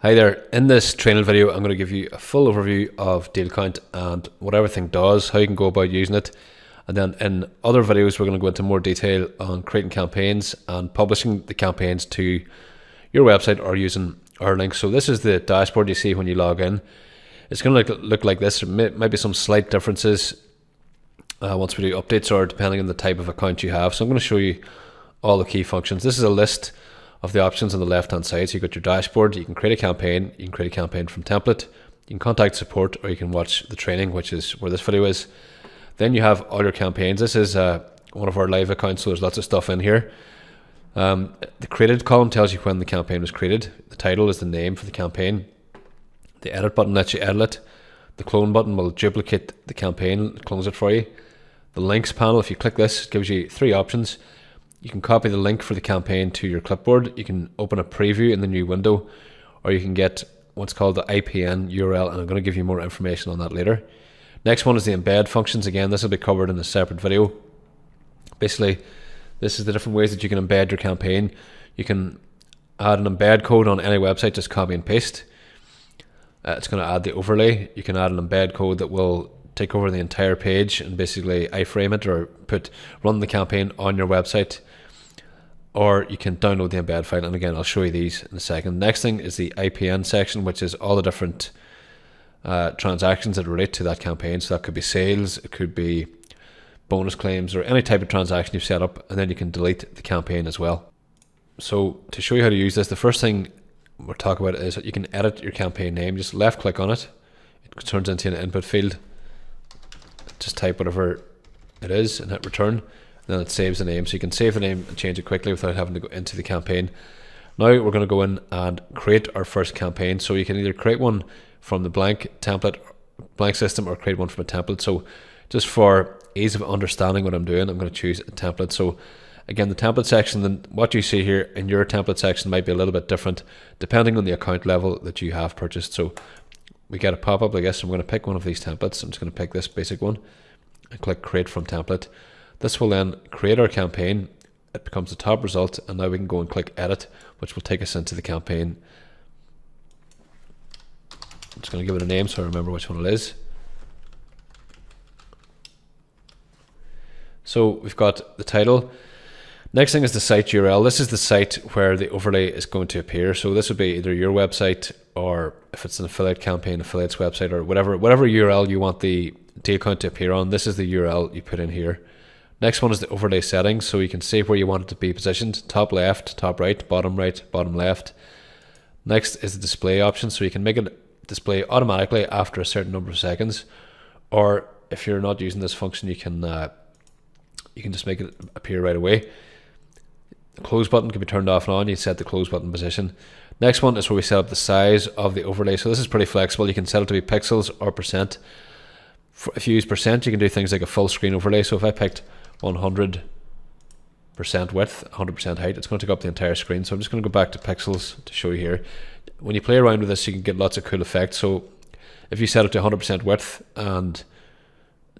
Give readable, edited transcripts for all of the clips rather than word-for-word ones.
Hi there, in this training video I'm going to give you a full overview of DealCount and what everything does, how you can go about using it, and then in other videos we're going to go into more detail on creating campaigns and publishing the campaigns to your website or using our links. So this is the dashboard you see when you log in. It's going to look like this. There might be some slight differences once we do updates or depending on the type of account you have. So I'm going to show you all the key functions. This is a list of the options on the left hand side. So you've got your dashboard, you can create a campaign, you can create a campaign from template, you can contact support, or you can watch the training, which is where this video is. Then you have all your campaigns. This is one of our live accounts, so there's lots of stuff in here. The created column tells you when the campaign was created. The title is the name for the campaign. The edit button lets you edit it. The clone button will duplicate the campaign, close it for you. The links panel, if you click this, it gives you three options. You can copy the link for the campaign to your clipboard, you can open a preview in the new window, or you can get what's called the IPN URL, and I'm going to give you more information on that later. Next one is the embed functions. Again, this will be covered in a separate video. Basically, this is the different ways that you can embed your campaign. You can add an embed code on any website, just copy and paste. It's going to add the overlay. You can add an embed code that will take over the entire page and basically iframe it or run the campaign on your website. Or you can download the embed file, and again I'll show you these in a second. Next thing is the IPN section, which is all the different transactions that relate to that campaign. So that could be sales, it could be bonus claims, or any type of transaction you've set up, and then you can delete the campaign as well. So to show you how to use this, the first thing we'll talk about is that you can edit your campaign name. Just left click on it, it turns into an input field. Just type whatever it is and hit return. Then it saves the name, so you can save the name and change it quickly without having to go into the campaign. Now we're going to go in and create our first campaign. So you can either create one from the blank system or create one from a template. So just for ease of understanding what I'm doing, I'm going to choose a template. So again, the template section, then what you see here in your template section might be a little bit different depending on the account level that you have purchased. So we get a pop-up like this. I'm going to pick one of these templates. I'm just going to pick this basic one and click create from template. This will then create our campaign. It becomes the top result, and now we can go and click edit, which will take us into the campaign. I'm just going to give it a name so I remember which one it is. So we've got the title. Next thing is the site URL. This is the site where the overlay is going to appear. So this would be either your website, or if it's an affiliate campaign, affiliate's website, or whatever URL you want the DealCount to appear on. This is the URL you put in here. Next one is the overlay settings, so you can see where you want it to be positioned: top left, top right, bottom left. Next is the display option, so you can make it display automatically after a certain number of seconds, or if you're not using this function, you can just make it appear right away. The close button can be turned off and on. You set the close button position. Next one is where we set up the size of the overlay. So this is pretty flexible. You can set it to be pixels or percent. If you use percent, you can do things like a full screen overlay. So if I picked 100% width, 100% height, it's going to take up the entire screen. So I'm just going to go back to pixels to show you here. When you play around with this, you can get lots of cool effects. So if you set it to 100% width and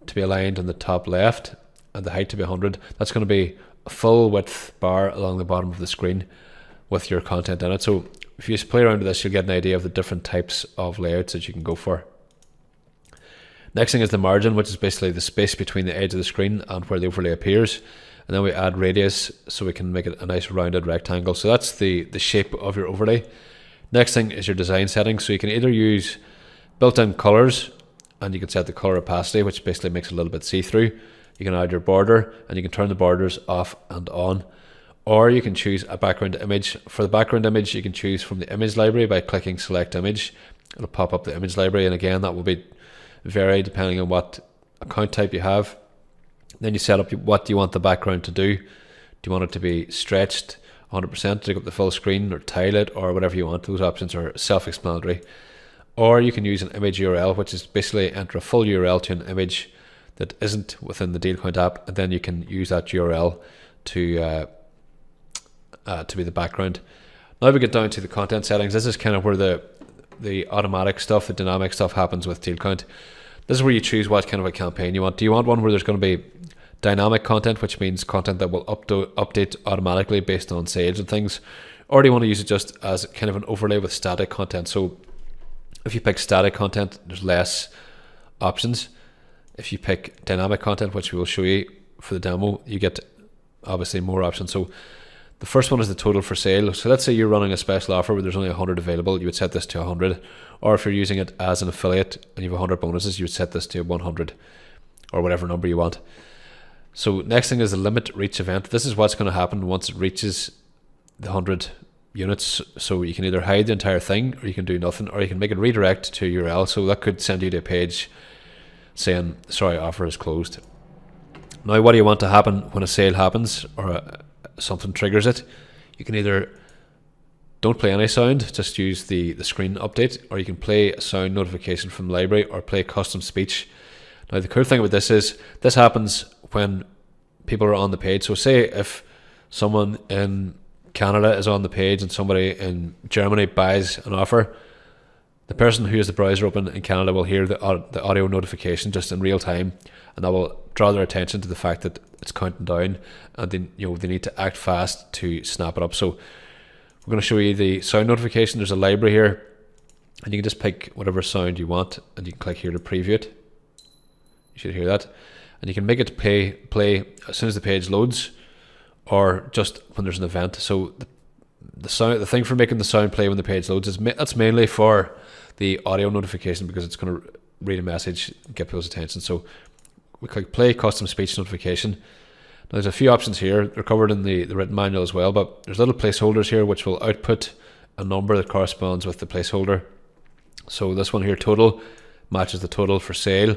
to be aligned on the top left and the height to be 100, that's going to be a full width bar along the bottom of the screen with your content in it. So if you just play around with this, you'll get an idea of the different types of layouts that you can go for. Next thing is the margin, which is basically the space between the edge of the screen and where the overlay appears. And then we add radius, so we can make it a nice rounded rectangle. So that's the shape of your overlay. Next thing is your design settings. So you can either use built-in colors, and you can set the color opacity, which basically makes it a little bit see-through. You can add your border, and you can turn the borders off and on. Or you can choose a background image. For the background image, you can choose from the image library by clicking select image. It'll pop up the image library, and again, that will be vary depending on what account type you have. Then you set up what you want the background to do. Do you want it to be stretched 100% to take up the full screen, or tile it, or whatever you want? Those options are self-explanatory. Or you can use an image URL, which is basically enter a full URL to an image that isn't within the DealCount app, and then you can use that URL to be the background. Now we get down to the content settings. This is kind of where the automatic stuff, the dynamic stuff happens with DealCount. This is where you choose what kind of a campaign you want. Do you want one where there's going to be dynamic content, which means content that will update automatically based on sales and things? or do you want to use it just as kind of an overlay with static content? So if you pick static content, there's less options. If you pick dynamic content, which we will show you for the demo, you get obviously more options. So the first one is the total for sale. So let's say you're running a special offer where there's only 100 available, you would set this to 100. Or if you're using it as an affiliate and you have 100 bonuses, you would set this to 100 or whatever number you want. So next thing is the limit reach event. This is what's going to happen once it reaches the 100 units. So you can either hide the entire thing, or you can do nothing, or you can make it redirect to a URL. So that could send you to a page saying, sorry, offer is closed. Now, what do you want to happen when a sale happens or something triggers it? You can either don't play any sound, just use the screen update, or you can play a sound notification from the library or play custom speech. Now, the cool thing about this is this happens when people are on the page. So say if someone in Canada is on the page and somebody in Germany buys an offer, the person who has the browser open in Canada will hear the audio notification just in real time, and that will draw their attention to the fact that it's counting down, and then they need to act fast to snap it up. So we're going to show you the sound notification. There's a library here, and you can just pick whatever sound you want, and you can click here to preview it. You should hear that, and you can make it play as soon as the page loads, or just when there's an event. So the thing for making the sound play when the page loads is that's mainly for the audio notification, because it's going to read a message and get people's attention. So we click play custom speech notification. Now there's a few options here. They're covered in the written manual as well, but there's little placeholders here which will output a number that corresponds with the placeholder. So this one here, total, matches the total for sale.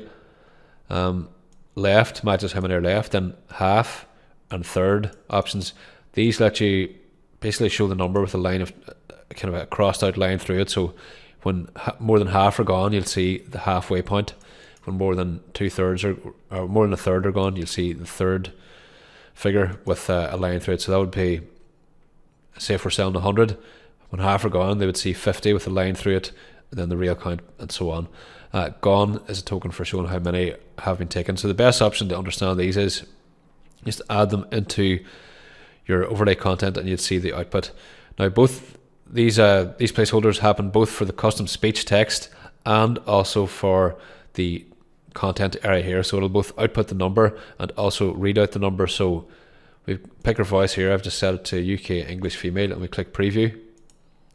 Left matches how many are left, and half and third options. These let you basically show the number with a line of kind of a crossed out line through it. So when more than half are gone, you'll see the halfway point. When more than 2/3 or more than a third are gone, you'll see the third figure with a line through it. So that would be, say if we're selling 100, when half are gone, they would see 50 with a line through it, and then the real count, and so on. Gone is a token for showing how many have been taken. So the best option to understand these is just add them into your overlay content, and you'd see the output. Now both these placeholders happen both for the custom speech text and also for the content area here. So it'll both output the number and also read out the number. So we pick our voice here. I've just set it to UK English female, and we click preview.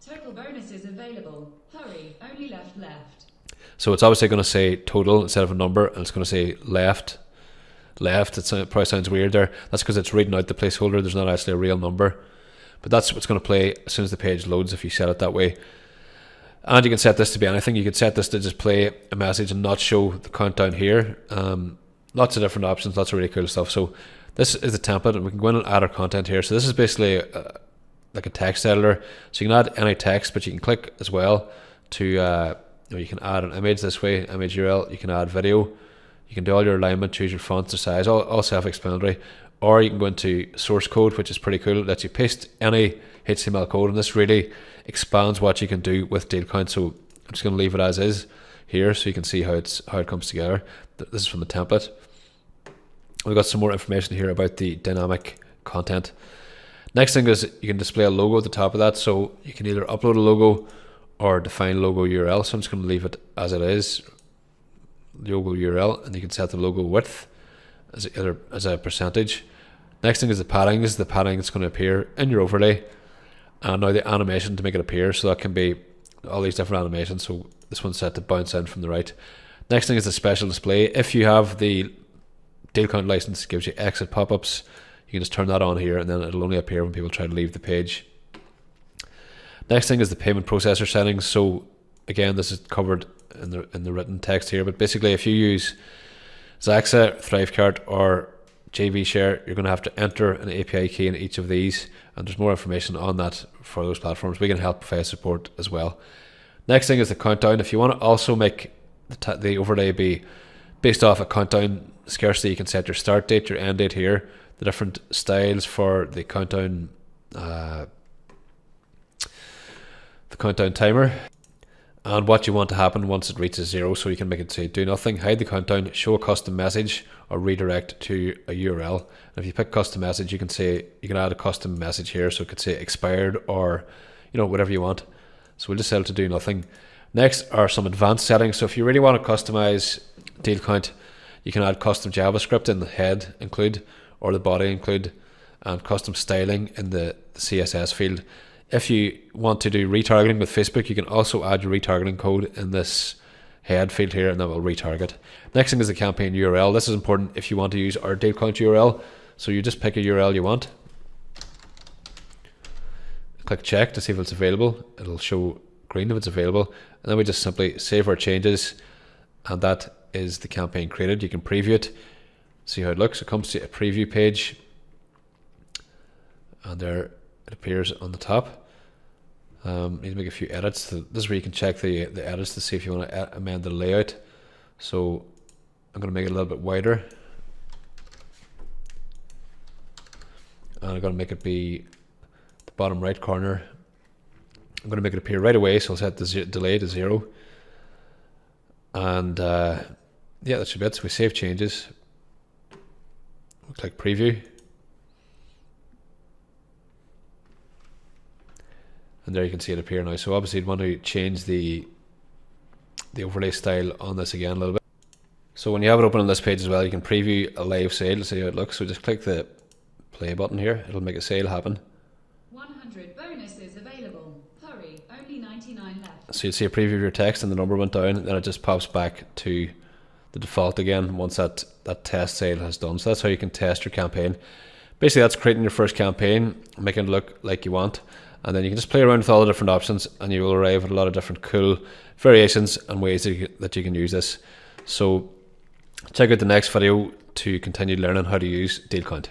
Total bonuses available. Hurry, only left. So it's obviously going to say total instead of a number, and it's going to say left. It probably sounds weird there. That's because it's reading out the placeholder. There's not actually a real number, but that's what's going to play as soon as the page loads if you set it that way. And you can set this to be anything. You could set this to just play a message and not show the countdown here. Lots of different options, lots of really cool stuff. So this is the template, and we can go in and add our content here. So this is basically like a text editor. So you can add any text, but you can click as well to you can add an image this way, image URL. You can add video. You can do all your alignment, choose your font, the size, all self-explanatory. Or you can go into source code, which is pretty cool. It lets you paste any HTML code, and this really expands what you can do with DealCount. So I'm just going to leave it as is here, so you can see how it comes together. This is from the template. We've got some more information here about the dynamic content. Next thing is you can display a logo at the top of that. So you can either upload a logo or define logo URL. So I'm just going to leave it as it is, logo URL, and you can set the logo width as a percentage. Next thing is the padding. This is the padding that's going to appear in your overlay. And now the animation to make it appear. So that can be all these different animations. So this one's set to bounce in from the right. Next thing is the special display. If you have the DealCount license, it gives you exit pop-ups. You can just turn that on here, and then it'll only appear when people try to leave the page. Next thing is the payment processor settings. So again, this is covered in the written text here, but basically if you use Zaxa, Thrivecart, or JV Share, you're going to have to enter an API key in each of these, and there's more information on that for those platforms. We can help provide support as well. Next thing is the countdown. If you want to also make the overlay be based off a countdown scarcity, you can set your start date, your end date here, the different styles for the countdown timer, and what you want to happen once it reaches 0. So you can make it say do nothing, hide the countdown, show a custom message, or redirect to a URL. And if you pick custom message, you can add a custom message here, so it could say expired or whatever you want. So we'll just set it to do nothing. Next are some advanced settings. So if you really want to customize deal count, you can add custom JavaScript in the head include, or the body include, and custom styling in the CSS field. If you want to do retargeting with Facebook, you can also add your retargeting code in this head field here, and that will retarget. Next thing is the campaign URL. This is important if you want to use our deal count URL. So you just pick a URL you want, click check to see if it's available. It'll show green if it's available, and then we just simply save our changes, and that is the campaign created. You can preview it, see how it looks. It comes to a preview page, and there it appears on the top. Need to make a few edits. This is where you can check the edits to see if you want to amend the layout. So I'm going to make it a little bit wider, and I'm going to make it be the bottom right corner. I'm going to make it appear right away, so I'll set the delay to 0. And yeah, that should be it. So we save changes, we'll click preview, and there you can see it appear now. So obviously you'd want to change the overlay style on this again a little bit. So when you have it open on this page as well, you can preview a live sale to see how it looks. So just click the play button here, it'll make a sale happen. 100 bonuses available. Hurry, only 99 left. So you'll see a preview of your text and the number went down, and then it just pops back to the default again once that test sale has done. So that's how you can test your campaign. Basically that's creating your first campaign, making it look like you want, and then you can just play around with all the different options, and you will arrive at a lot of different cool variations and ways that you can use this. So check out the next video to continue learning how to use DealCount.